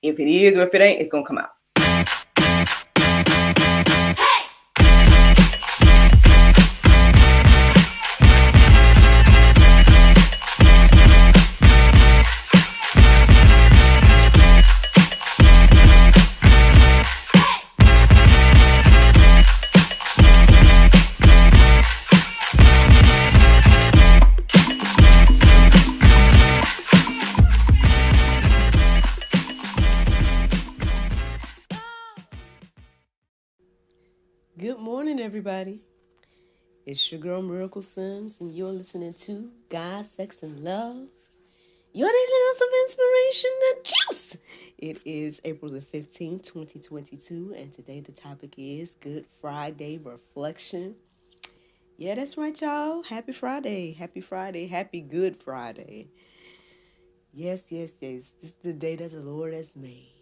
If it is or if it ain't, it's going to come out. Good morning, everybody. It's your girl Miracle Sims, and you're listening to God, Sex, and Love. Your daily dose of inspiration and juice. It is April the 15th, 2022, and today the topic is Good Friday Reflection. Yeah, that's right, y'all. Happy Friday. Happy Friday. Happy Good Friday. Yes. This is the day that the Lord has made.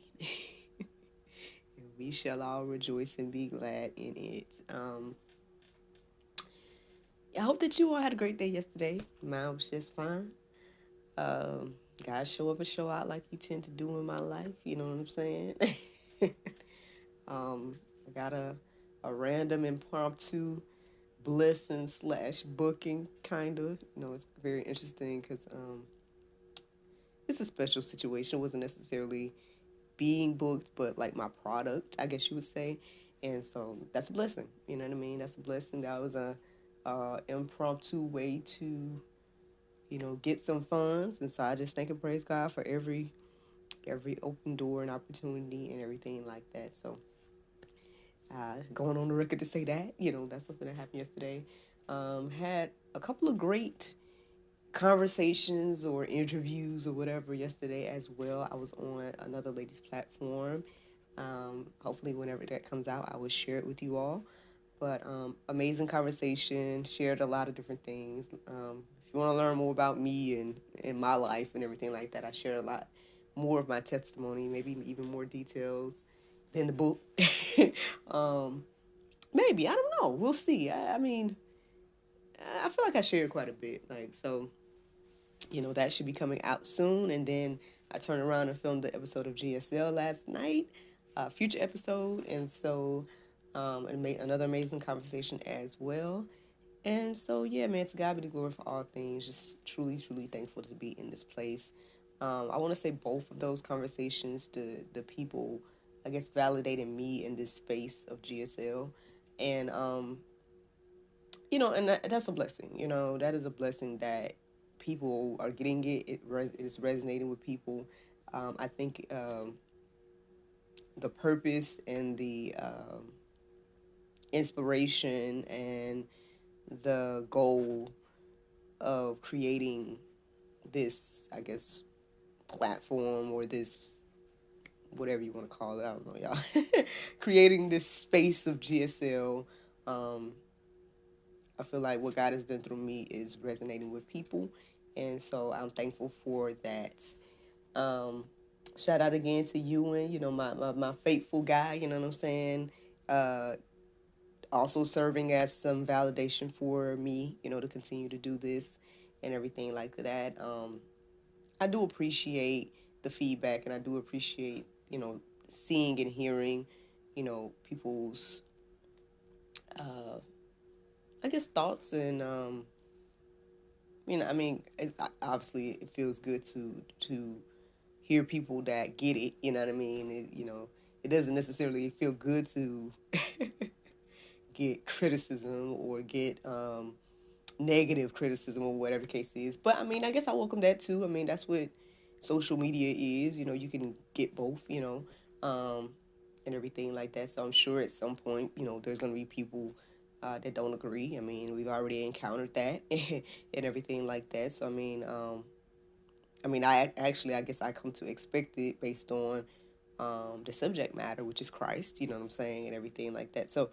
And we shall all rejoice and be glad in it. I hope that you all had a great day yesterday. Mine was just fine. God show up and show out like He tend to do in my life. You know what I'm saying? I got a random impromptu blessing / booking, kind of. You know, it's very interesting because it's a special situation. It wasn't necessarily being booked, but like my product, I guess you would say. And so that's a blessing. You know what I mean? That's a blessing. That was a impromptu way to, get some funds. And so I just thank and praise God for every open door and opportunity and everything like that. So going on the record to say that, that's something that happened yesterday. Had a couple of great conversations or interviews or whatever yesterday as well. I was on another lady's platform. Hopefully whenever that comes out, I will share it with you all. But amazing conversation, shared a lot of different things. If you want to learn more about me and my life and everything like that, I shared a lot more of my testimony, maybe even more details than the book. Maybe, I don't know. We'll see. I mean, I feel like I shared quite a bit. So, that should be coming out soon. And then I turned around and filmed the episode of GSL last night, future episode. And so, another amazing conversation as well. And so, yeah, man, to God be the glory for all things. Just truly, truly thankful to be in this place. I want to say both of those conversations, the people, I guess, validating me in this space of GSL. And, and that's a blessing. That is a blessing that people are getting it. It is resonating with people. I think the purpose and the inspiration and the goal of creating this, I guess, platform or this, whatever you want to call it, I don't know, y'all, creating this space of GSL, I feel like what God has done through me is resonating with people, and so I'm thankful for that. Shout out again to Ewan, my faithful guy, you know what I'm saying, also serving as some validation for me, to continue to do this and everything like that. I do appreciate the feedback, and I do appreciate, seeing and hearing, people's, I guess, thoughts and, obviously it feels good to hear people that get it, you know what I mean? It doesn't necessarily feel good to get criticism or get negative criticism or whatever the case is. But I guess I welcome that too. That's what social media is. You can get both, and everything like that. So I'm sure at some point, there's going to be people that don't agree. We've already encountered that and everything like that. So I guess I come to expect it based on the subject matter, which is Christ. You know what I'm saying, and everything like that. So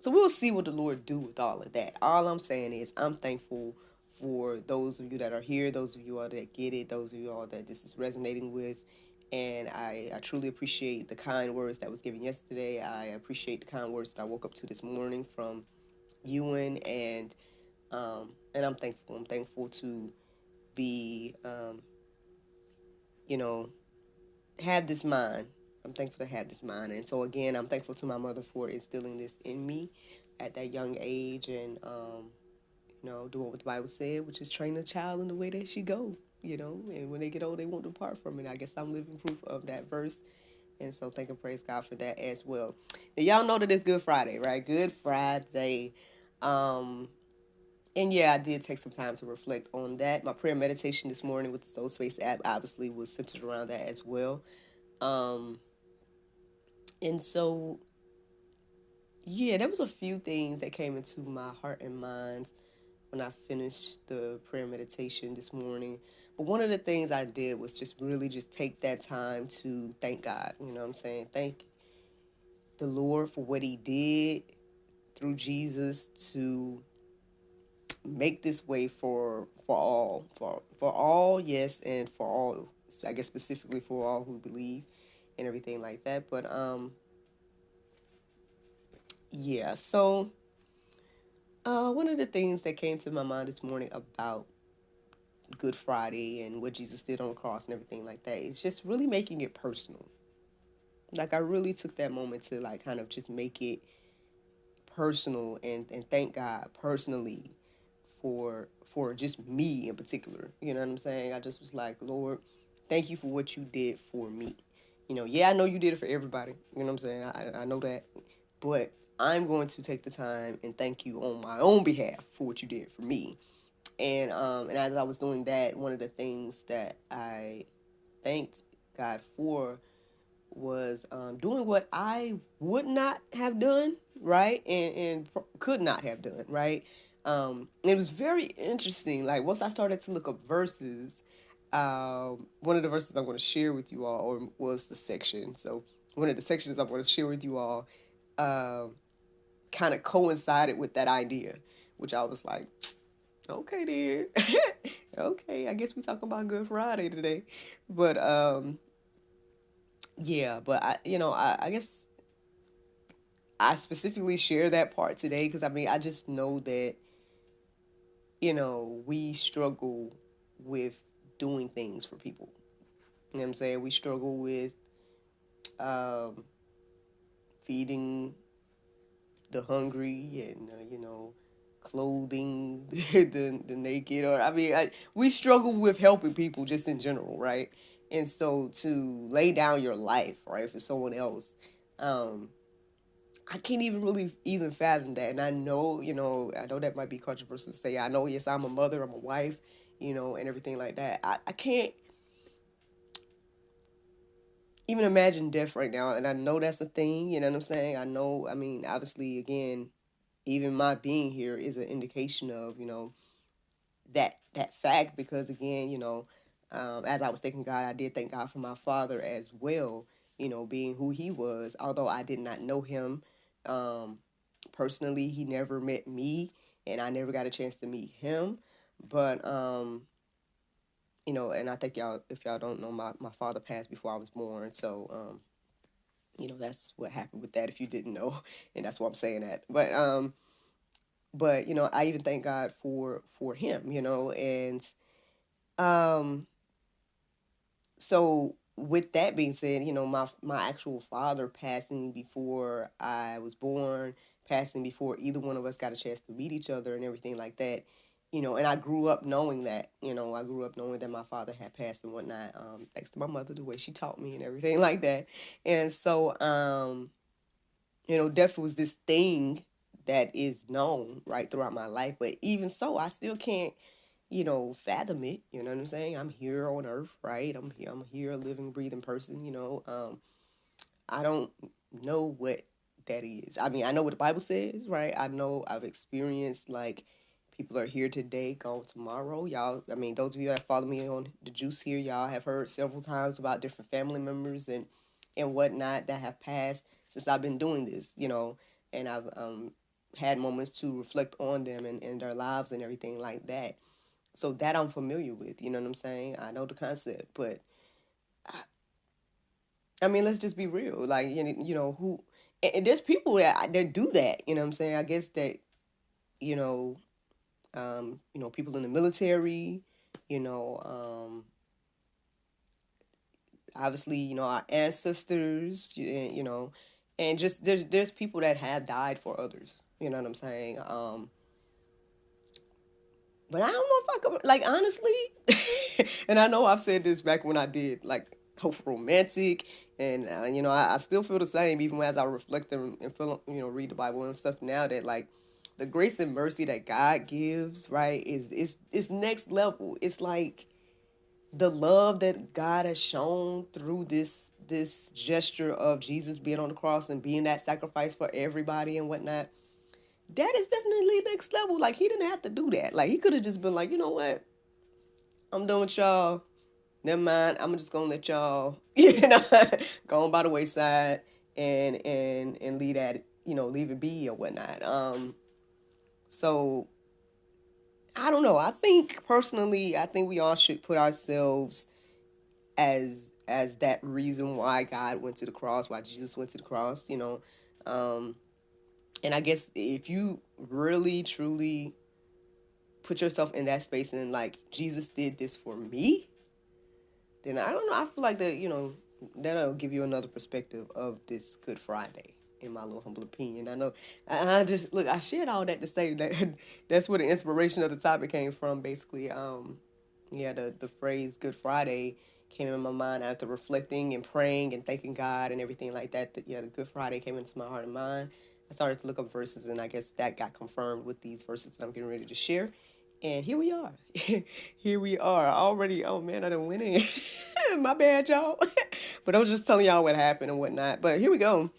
we'll see what the Lord do with all of that. All I'm saying is I'm thankful for those of you that are here, those of you all that get it, those of you all that this is resonating with. And I truly appreciate the kind words that was given yesterday. I appreciate the kind words that I woke up to this morning from Ewan, and I'm thankful. I'm thankful to be, have this mind. I'm thankful to have this mind. And so, again, I'm thankful to my mother for instilling this in me at that young age and, doing what the Bible said, which is train a child in the way that she go, and when they get old, they won't depart from it. I guess I'm living proof of that verse. And so, thank and praise God for that as well. Now, y'all know that it's Good Friday, right? Good Friday. And yeah, I did take some time to reflect on that. My prayer meditation this morning with the Soul Space app obviously was centered around that as well. Um, and so, yeah, there was a few things that came into my heart and mind when I finished the prayer meditation this morning. But one of the things I did was just really just take that time to thank God. You know what I'm saying? Thank the Lord for what he did through Jesus to make this way for all, yes, and for all, I guess specifically for all who believe and everything like that. But yeah, so one of the things that came to my mind this morning about Good Friday and what Jesus did on the cross and everything like that is just really making it personal. Like, I really took that moment to like kind of just make it personal and thank God personally for just me in particular. You know what I'm saying? I just was like, Lord, thank you for what you did for me. Yeah, I know you did it for everybody. You know what I'm saying? I know that. But I'm going to take the time and thank you on my own behalf for what you did for me. And as I was doing that, one of the things that I thanked God for was doing what I would not have done, right, and could not have done, right. It was very interesting. Like, once I started to look up verses, one of the verses I'm going to share with you all, or was the section. So one of the sections I'm going to share with you all, kind of coincided with that idea, which I was like, okay, then, okay, I guess we talking about Good Friday today, but yeah, but I guess I specifically share that part today because I just know that, we struggle with doing things for people. You know what I'm saying? We struggle with um, feeding the hungry and, clothing the naked. Or, we struggle with helping people just in general, right? And so to lay down your life, right, for someone else, um, I can't even really even fathom that. And I know that might be controversial to say. I know, yes, I'm a mother, I'm a wife, and everything like that. I can't even imagine death right now. And I know that's a thing, you know what I'm saying? I know, obviously, again, even my being here is an indication of, that fact because, again, as I was thanking God, I did thank God for my father as well, being who he was, although I did not know him. Um, Personally, he never met me, and I never got a chance to meet him. But and I think y'all, if y'all don't know, my father passed before I was born, so that's what happened with that. If you didn't know, and that's why I'm saying that. But I even thank God for him, and um, so with that being said, my actual father passing before I was born, passing before either one of us got a chance to meet each other and everything like that, and I grew up knowing that, I grew up knowing that my father had passed and whatnot, thanks to my mother, the way she taught me and everything like that. And so, death was this thing that is known right throughout my life. But even so, I still can't, fathom it. You know what I'm saying? I'm here on earth, right? I'm here, a living, breathing person. I don't know what that is. I know what the Bible says, right? I know I've experienced like people are here today, gone tomorrow. Y'all, those of you that follow me on the juice here, y'all have heard several times about different family members and whatnot that have passed since I've been doing this, and I've had moments to reflect on them and their lives and everything like that. So that I'm familiar with, you know what I'm saying? I know the concept, but let's just be real. Like, who, and there's people that do that, you know what I'm saying? I guess that, you know, people in the military, you know, obviously, our ancestors, and just there's people that have died for others. You know what I'm saying? But I don't know if I could, like, honestly, and I know I've said this back when I did, like, Hope Romantic, and, I still feel the same even as I reflect and feel, read the Bible and stuff now that, like, the grace and mercy that God gives, right, is next level. It's like the love that God has shown through this gesture of Jesus being on the cross and being that sacrifice for everybody and whatnot. That is definitely next level. Like, he didn't have to do that. Like, he could have just been like, you know what? I'm done with y'all. Never mind. I'm just gonna let y'all, go on by the wayside and leave that, leave it be or whatnot. So I don't know. I think personally, I think we all should put ourselves as that reason why God went to the cross, why Jesus went to the cross, and I guess if you really truly put yourself in that space and like Jesus did this for me, then I don't know. I feel like that, that'll give you another perspective of this Good Friday, in my little humble opinion. I know I just look, I shared all that to say that that's where the inspiration of the topic came from, basically. Yeah, the phrase Good Friday came in my mind after reflecting and praying and thanking God and everything like that. Yeah, the Good Friday came into my heart and mind. I started to look up verses, and I guess that got confirmed with these verses that I'm getting ready to share. And here we are. Here we are. Already, oh man, I done went in. My bad, y'all. But I was just telling y'all what happened and whatnot. But here we go.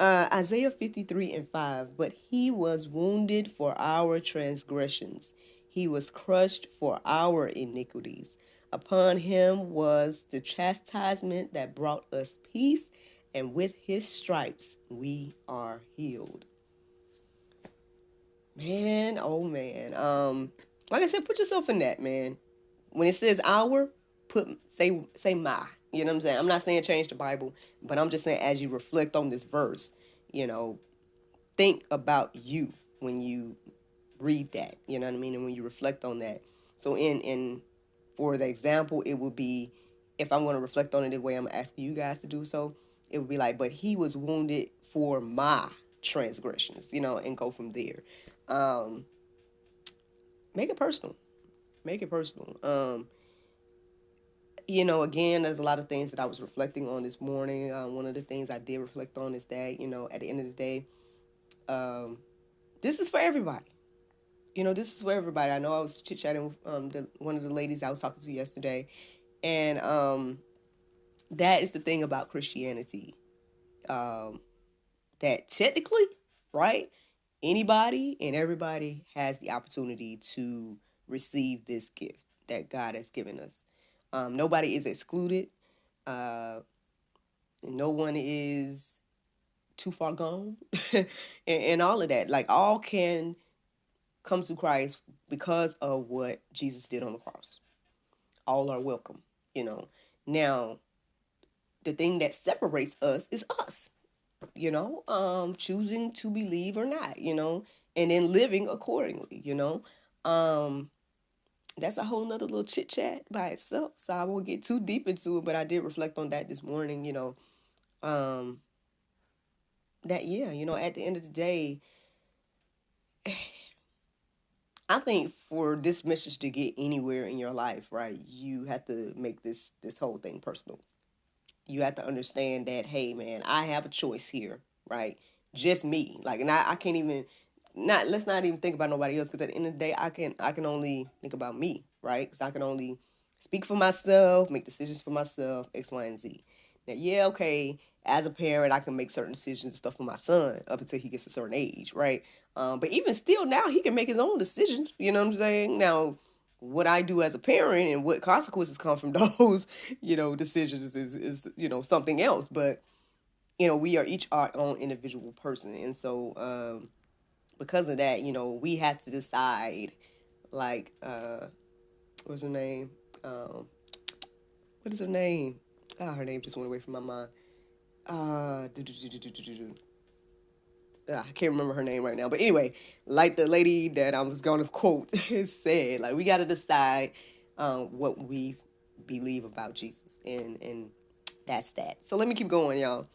Isaiah 53:5. But he was wounded for our transgressions, he was crushed for our iniquities. Upon him was the chastisement that brought us peace, and with his stripes we are healed. Man, oh man. Like I said, put yourself in that, man. When it says our, say my. You know what I'm saying? I'm not saying change the Bible, but I'm just saying as you reflect on this verse, think about you when you read that. You know what I mean? And when you reflect on that. So in for the example, it would be, if I'm going to reflect on it the way I'm asking you guys to do so, it would be like, but he was wounded for my transgressions, and go from there. Make it personal. Make it personal. Again, there's a lot of things that I was reflecting on this morning. One of the things I did reflect on is that, at the end of the day, this is for everybody. This is for everybody. I know I was chit-chatting with one of the ladies I was talking to yesterday, and that is the thing about Christianity. That technically, right, anybody and everybody has the opportunity to receive this gift that God has given us. Nobody is excluded. No one is too far gone, and all of that. Like, all can come to Christ because of what Jesus did on the cross. All are welcome. Now, the thing that separates us is us. Choosing to believe or not. And then living accordingly. That's a whole nother little chit chat by itself. So I won't get too deep into it, but I did reflect on that this morning. That, yeah, at the end of the day, I think for this message to get anywhere in your life, right, you have to make this whole thing personal. You have to understand that, hey, man, I have a choice here, right? Just me. Like, and I can't even, let's not even think about nobody else, because at the end of the day, I can only think about me, right? Because I can only speak for myself, make decisions for myself, X, Y, and Z. Now, yeah, okay, as a parent, I can make certain decisions and stuff for my son up until he gets a certain age, right? But even still, now he can make his own decisions, you know what I'm saying? Now, what I do as a parent and what consequences come from those, decisions is something else. But, we are each our own individual person. And so, because of that, we had to decide, like, what's her name? What is her name? Her name just went away from my mind. I can't remember her name right now. But anyway, like the lady that I was going to quote said, like, we got to decide what we believe about Jesus. And That's that. So let me keep going, y'all.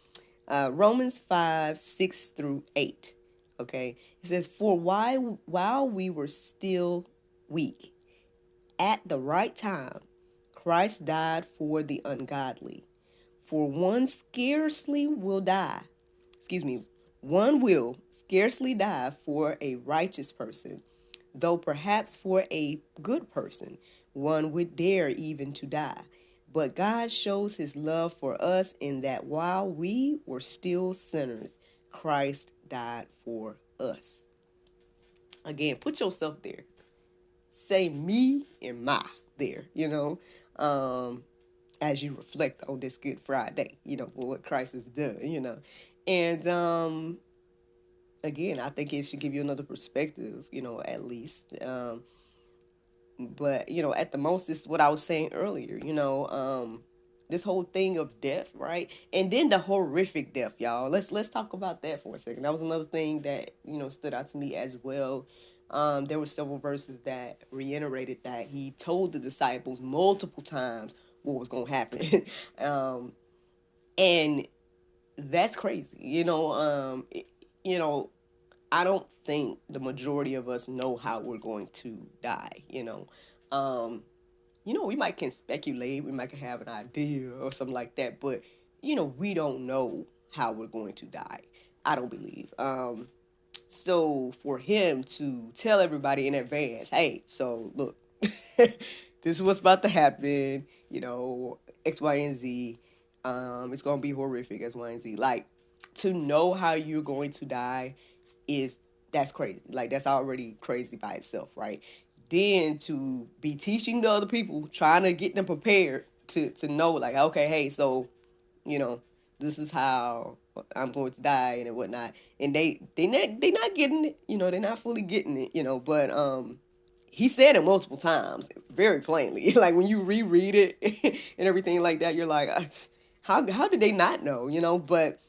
Romans 5:6-8. Okay. It says, for while we were still weak, at the right time, Christ died for the ungodly. For one scarcely will die. One will scarcely die for a righteous person, though perhaps for a good person one would dare even to die. But God shows his love for us in that while we were still sinners, Christ died for us. Again, put yourself there. Say me and my there, as you reflect on this Good Friday, for what Christ has done. And again, I think it should give you another perspective, at least. But at the most, this is what I was saying earlier, this whole thing of death, right? And then the horrific death, y'all. Let's talk about that for a second. That was another thing that stood out to me as well. There were several verses that reiterated that he told the disciples multiple times what was going to happen. And that's crazy, I don't think the majority of us know how we're going to die, we might can speculate, we might have an idea or something like that, but we don't know how we're going to die. I don't believe. So for him to tell everybody in advance, hey, so look, this is what's about to happen, X, Y, and Z. It's gonna be horrific, X, Y, and Z. Like, to know how you're going to die that's crazy. Like, that's already crazy by itself, right? Then to be teaching the other people, trying to get them prepared to know, like, okay, hey, so, this is how I'm going to die and whatnot. And they not getting it, they're not fully getting it, but he said it multiple times, very plainly. Like, when you reread it and everything like that, you're like, how did they not know, But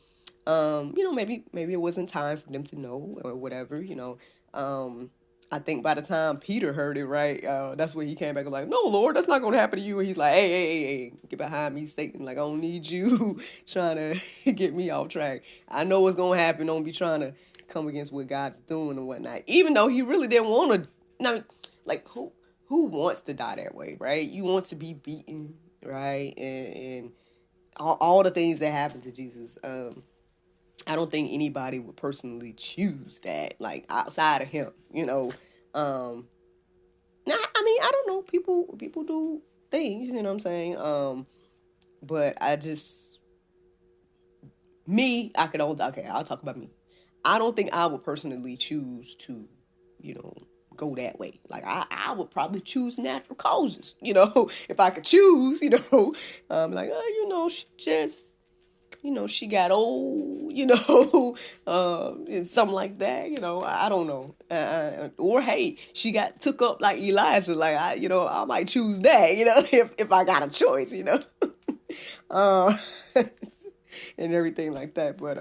maybe it wasn't time for them to know or whatever, I think by the time Peter heard it, right, that's when he came back and like, no, Lord, that's not going to happen to you. And he's like, hey, get behind me, Satan. Like, I don't need you trying to get me off track. I know what's going to happen. Don't be trying to come against what God's doing and whatnot. Even though he really didn't want to, like, who wants to die that way, right? You want to be beaten, right? And all the things that happened to Jesus. I don't think anybody would personally choose that, like, outside of him, Now, I mean, I don't know. People do things, you know what I'm saying? But I'll talk about me. I don't think I would personally choose to, go that way. Like, I would probably choose natural causes, if I could choose, like, she just, she got old, something like that, I don't know. Or, hey, she took up like Elijah, like, I might choose that, if I got a choice, uh, and everything like that. But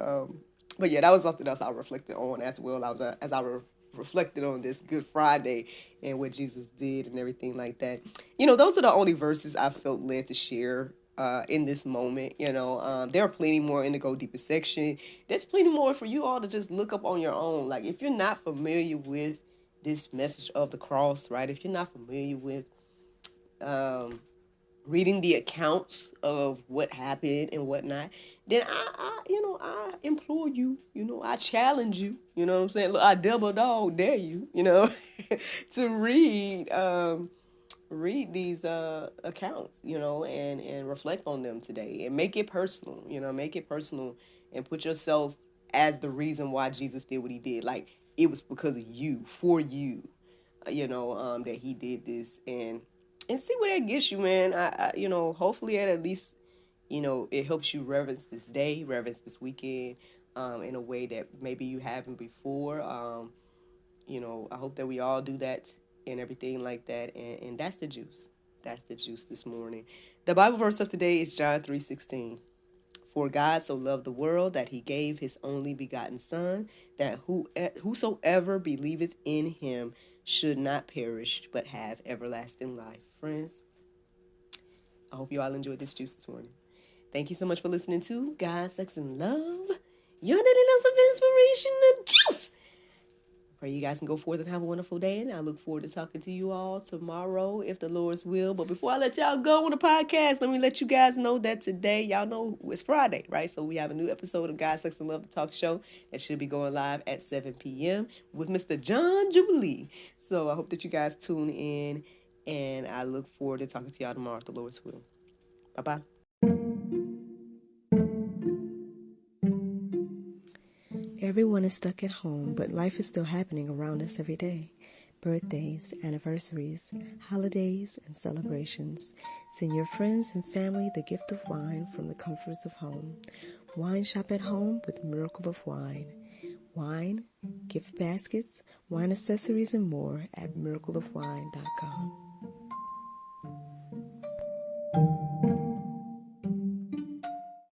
yeah, that was something else I reflected on as well. As I reflected on this Good Friday and what Jesus did and everything like that. Those are the only verses I felt led to share in this moment. There are plenty more in the Go Deeper section. There's plenty more for you all to just look up on your own. Like, if you're not familiar with this message of the cross, right? If you're not familiar with reading the accounts of what happened and whatnot, then I implore you, I challenge you, what I'm saying? Look, I double dog dare you, to read these accounts, and reflect on them today and make it personal, and put yourself as the reason why Jesus did what he did. Like, it was because of you, for you, that he did this, and see where that gets you, man. Hopefully at least, it helps you reverence this day, reverence this weekend, in a way that maybe you haven't before. I hope that we all do that and everything like that. And that's the juice. That's the juice this morning. The Bible verse of today is John 3:16. For God so loved the world that he gave his only begotten Son, that whosoever believeth in him should not perish, but have everlasting life. Friends, I hope you all enjoyed this juice this morning. Thank you so much for listening to God, Sex, and Love. Your daily dose of inspiration and juice. Pray you guys can go forth and have a wonderful day, and I look forward to talking to you all tomorrow, if the Lord's will. But before I let y'all go on the podcast, let me let you guys know that today, y'all know it's Friday, right? So we have a new episode of God, Sex, and Love, the talk show that should be going live at 7 p.m. with Mr. John Jubilee. So I hope that you guys tune in, and I look forward to talking to y'all tomorrow, if the Lord's will. Bye-bye. Everyone is stuck at home, but life is still happening around us every day. Birthdays, anniversaries, holidays, and celebrations. Send your friends and family the gift of wine from the comforts of home. Wine shop at home with Miracle of Wine. Wine, gift baskets, wine accessories, and more at miracleofwine.com.